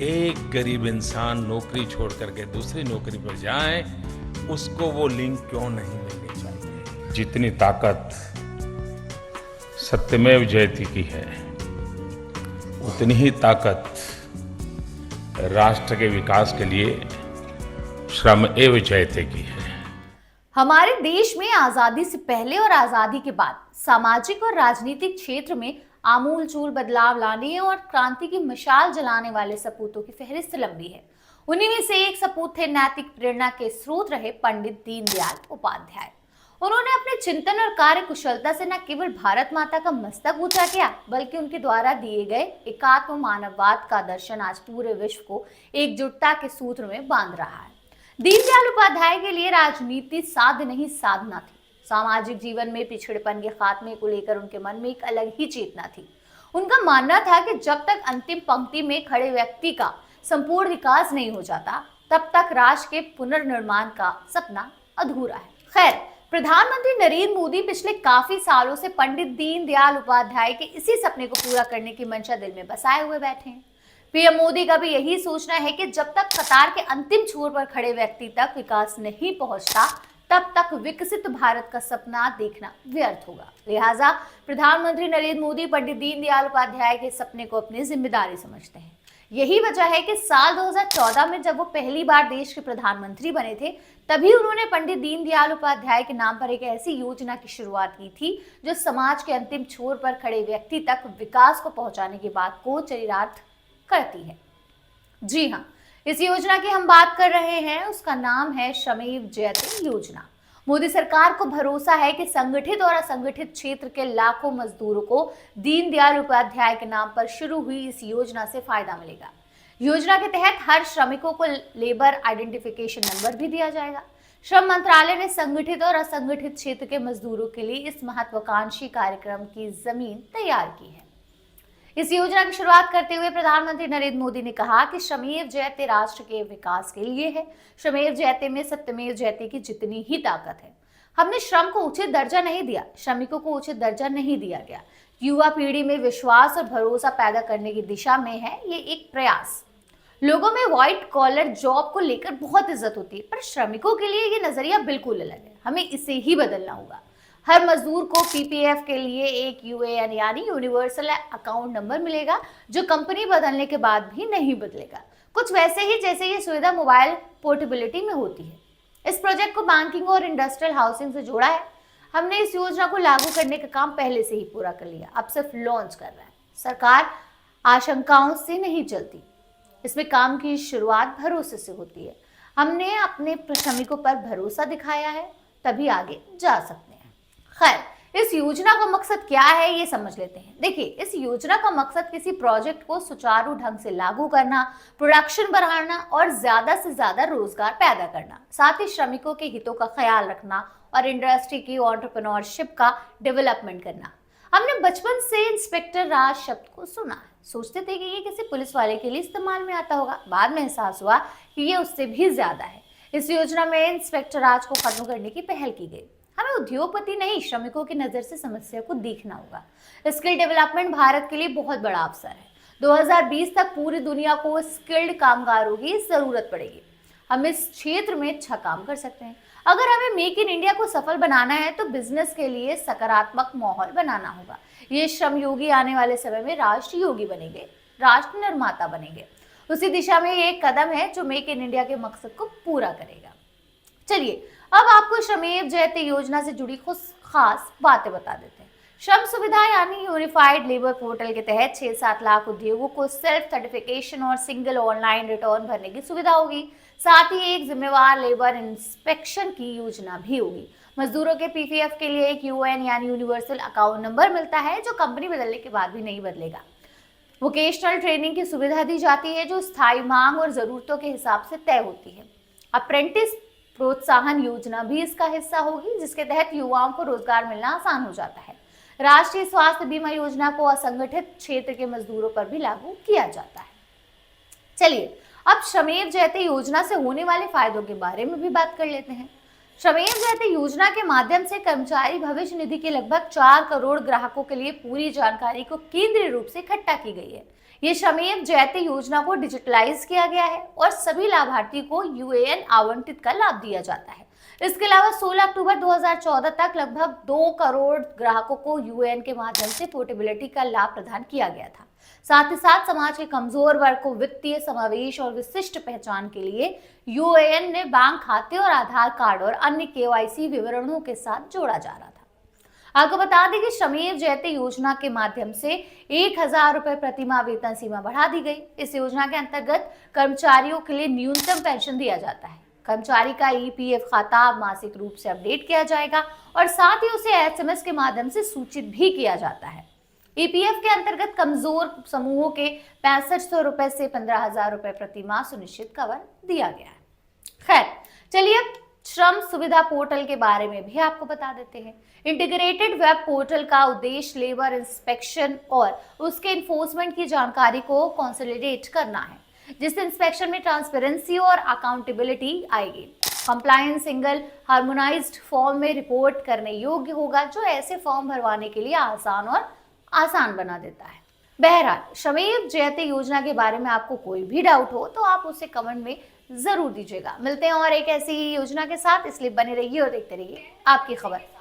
एक गरीब इंसान नौकरी छोड़ करके दूसरी नौकरी पर जाए, उसको वो लिंक क्यों नहीं मिलनी चाहिए। जितनी ताकत सत्यमेव जयते की है, उतनी ही ताकत राष्ट्र के विकास के लिए श्रम एव जयते की है। हमारे देश में आजादी से पहले और आजादी के बाद सामाजिक और राजनीतिक क्षेत्र में आमूलचूल बदलाव लाने और क्रांति की मशाल जलाने वाले सपूतों की फहरिस्त लंबी है। उन्हीं में से एक सपूत थे नैतिक प्रेरणा के स्रोत रहे पंडित दीनदयाल उपाध्याय। उन्होंने अपने चिंतन और कार्य कुशलता से न केवल भारत माता का मस्तक ऊंचा किया, बल्कि उनके द्वारा दिए गए एकात्म मानववाद का दर्शन आज पूरे विश्व को एकजुटता के सूत्र में बांध रहा है। दीनदयाल उपाध्याय के लिए राजनीति साध्य नहीं साधना थी। सामाजिक जीवन में पिछड़ेपन के खात्मे को लेकर उनके मन में एक अलग ही चेतना थी। उनका मानना था कि जब तक अंतिम पंक्ति में खड़े व्यक्ति का संपूर्ण विकास नहीं हो जाता, तब तक राष्ट्र के पुनर्निर्माण का सपना अधूरा है। खैर, प्रधानमंत्री नरेंद्र मोदी पिछले काफी सालों से पंडित दीनदयाल उपाध्याय के इसी सपने को पूरा करने की मंशा दिल में बसाए हुए बैठे हैं। पीएम मोदी का भी यही सोचना है कि जब तक कतार के अंतिम छोर पर खड़े व्यक्ति तक विकास नहीं पहुंचता, तब तक विकसित भारत का सपना देखना व्यर्थ होगा। लिहाजा प्रधानमंत्री नरेंद्र मोदी पंडित दीनदयाल उपाध्याय के सपने को अपनी जिम्मेदारी समझते हैं। यही वजह है कि साल 2014 में जब वो पहली बार देश के प्रधानमंत्री बने थे, तभी उन्होंने पंडित दीनदयाल उपाध्याय के नाम पर एक ऐसी योजना की शुरुआत की थी जो समाज के अंतिम छोर पर खड़े व्यक्ति तक विकास को पहुंचाने की बात को चरितार्थ करती है। जी हाँ, इस योजना की हम बात कर रहे हैं, उसका नाम है श्रमेव जयते योजना। मोदी सरकार को भरोसा है कि संगठित और असंगठित क्षेत्र के लाखों मजदूरों को दीनदयाल उपाध्याय के नाम पर शुरू हुई इस योजना से फायदा मिलेगा। योजना के तहत हर श्रमिकों को लेबर आइडेंटिफिकेशन नंबर भी दिया जाएगा। श्रम मंत्रालय ने संगठित और असंगठित क्षेत्र के मजदूरों के लिए इस महत्वाकांक्षी कार्यक्रम की जमीन तैयार की है। इस योजना की शुरुआत करते हुए प्रधानमंत्री नरेंद्र मोदी ने कहा कि श्रमेव जयते राष्ट्र के विकास के लिए है। श्रमेव जयते में सत्यमेव जयते की जितनी ही ताकत है। हमने श्रम को उचित दर्जा नहीं दिया, श्रमिकों को उचित दर्जा नहीं दिया गया। युवा पीढ़ी में विश्वास और भरोसा पैदा करने की दिशा में है ये एक प्रयास। लोगों में व्हाइट कॉलर जॉब को लेकर बहुत इज्जत होती है, पर श्रमिकों के लिए ये नजरिया बिल्कुल अलग है। हमें इसे ही बदलना होगा। हर मजदूर को पीपीएफ के लिए एक यूएएन यानी यूनिवर्सल अकाउंट नंबर मिलेगा, जो कंपनी बदलने के बाद भी नहीं बदलेगा। कुछ वैसे ही जैसे ये सुविधा मोबाइल पोर्टेबिलिटी में होती है। इस प्रोजेक्ट को बैंकिंग और इंडस्ट्रियल हाउसिंग से जोड़ा है। हमने इस योजना को लागू करने का काम पहले से ही पूरा कर लिया, अब सिर्फ लॉन्च कर रहा है। सरकार आशंकाओं से नहीं चलती, इसमें काम की शुरुआत भरोसे से होती है। हमने अपने श्रमिकों पर भरोसा दिखाया है, तभी आगे जा सकते हैं। खैर, इस योजना का मकसद क्या है ये समझ लेते हैं। देखिए, इस योजना का मकसद किसी प्रोजेक्ट को सुचारू ढंग से लागू करना, प्रोडक्शन बढ़ाना और ज्यादा से ज्यादा रोजगार पैदा करना, साथ ही श्रमिकों के हितों का ख्याल रखना और इंडस्ट्री की एंटरप्रेन्योरशिप का डेवलपमेंट करना। हमने बचपन से इंस्पेक्टर राज शब्द को सुना है, सोचते थे कि ये किसी पुलिस वाले के लिए इस्तेमाल में आता होगा। बाद में एहसास हुआ कि ये उससे भी ज्यादा है। इस योजना में इंस्पेक्टर राज को खत्म करने की पहल की गई। हमें उद्योगपति नहीं, श्रमिकों की नजर से समस्या को देखना होगा। स्किल डेवलपमेंट भारत के लिए बहुत बड़ा अवसर है। 2020 तक पूरी दुनिया को स्किल्ड कामगारों की जरूरत पड़ेगी। हम इस क्षेत्र में अच्छा काम कर सकते हैं। अगर हमें मेक इन इंडिया को सफल बनाना है तो बिजनेस के लिए सकारात्मक माहौल बनाना होगा। ये श्रम योगी आने वाले समय में राष्ट्र योगी बनेंगे, राष्ट्र निर्माता बनेंगे। उसी दिशा में ये एक कदम है जो मेक इन इंडिया के मकसद को पूरा करेगा। चलिए, अब आपको श्रमेव जयते योजना से जुड़ी कुछ खास बातें बता देते हैं। श्रम सुविधा यानी यूनिफाइड लेबर पोर्टल के तहत 6-7 लाख उद्योगों को सेल्फ सर्टिफिकेशन और सिंगल ऑनलाइन रिटर्न भरने की सुविधा होगी। साथ ही एक जिम्मेवार लेबर इंस्पेक्शन की योजना भी होगी। मजदूरों के पीपीएफ के लिए एक यूएन यानी यूनिवर्सल अकाउंट नंबर मिलता है, जो कंपनी बदलने के बाद भी नहीं बदलेगा। वोकेशनल ट्रेनिंग की सुविधा दी जाती है, जो स्थायी मांग और जरूरतों के हिसाब से तय होती है। अप्रेंटिस प्रोत्साहन योजना भी इसका हिस्सा होगी, जिसके तहत युवाओं को रोजगार मिलना आसान हो जाता है। राष्ट्रीय स्वास्थ्य बीमा योजना को असंगठित क्षेत्र के मजदूरों पर भी लागू किया जाता है। चलिए, अब श्रमेव जयते योजना से होने वाले फायदों के बारे में भी बात कर लेते हैं। श्रमेव जयते योजना के माध्यम से कर्मचारी भविष्य निधि के लगभग 4 करोड़ ग्राहकों के लिए पूरी जानकारी को केंद्रीय रूप से इकट्ठा की गई है। ये श्रमेव जयते योजना को डिजिटलाइज किया गया है और सभी लाभार्थी को यूएएन आवंटित का लाभ दिया जाता है। इसके अलावा 16 अक्टूबर 2014 तक लगभग 2 करोड़ ग्राहकों को यूएएन के माध्यम से पोर्टेबिलिटी का लाभ प्रदान किया गया था। साथ ही साथ समाज के कमजोर वर्ग को वित्तीय समावेश और विशिष्ट पहचान के लिए यूएएन ने बैंक खाते और आधार कार्ड और अन्य केवाईसी विवरणों के साथ जोड़ा जा रहा था। आपको बता दें कि श्रमेव जयते योजना के माध्यम से 1000 रुपए प्रति माह वेतन सीमा बढ़ा दी गई। इस योजना के अंतर्गत कर्मचारियों के लिए न्यूनतम पेंशन दिया जाता है। कर्मचारी का ईपीएफ खाता मासिक रूप से अपडेट किया जाएगा और साथ ही उसे एसएमएस के माध्यम से सूचित भी किया जाता है। ईपीएफ के अंतर्गत कमजोर समूहों के 6500 रुपए से 15,000 रुपए प्रति माह सुनिश्चित कवर दिया गया है। खैर, चलिए अब श्रम सुविधा पोर्टल के बारे में भी आपको बता देते हैं। इंटीग्रेटेड वेब पोर्टल का उद्देश्य लेबर इंस्पेक्शन और उसके इन्फोर्समेंट की जानकारी को कंसोलिडेट करना है, जिससे इंस्पेक्शन में ट्रांसपेरेंसी और अकाउंटेबिलिटी आएगी। कंप्लायंस सिंगल हार्मोनाइज्ड फॉर्म में रिपोर्ट करने योग्य होगा, जो ऐसे फॉर्म भरवाने के लिए आसान बना देता है। बहरहाल, श्रमेव जयते योजना के बारे में आपको कोई भी डाउट हो तो आप उसे कमेंट में जरूर दीजिएगा। मिलते हैं और एक ऐसी योजना के साथ, इसलिए बने रहिए और देखते रहिए आपकी खबर।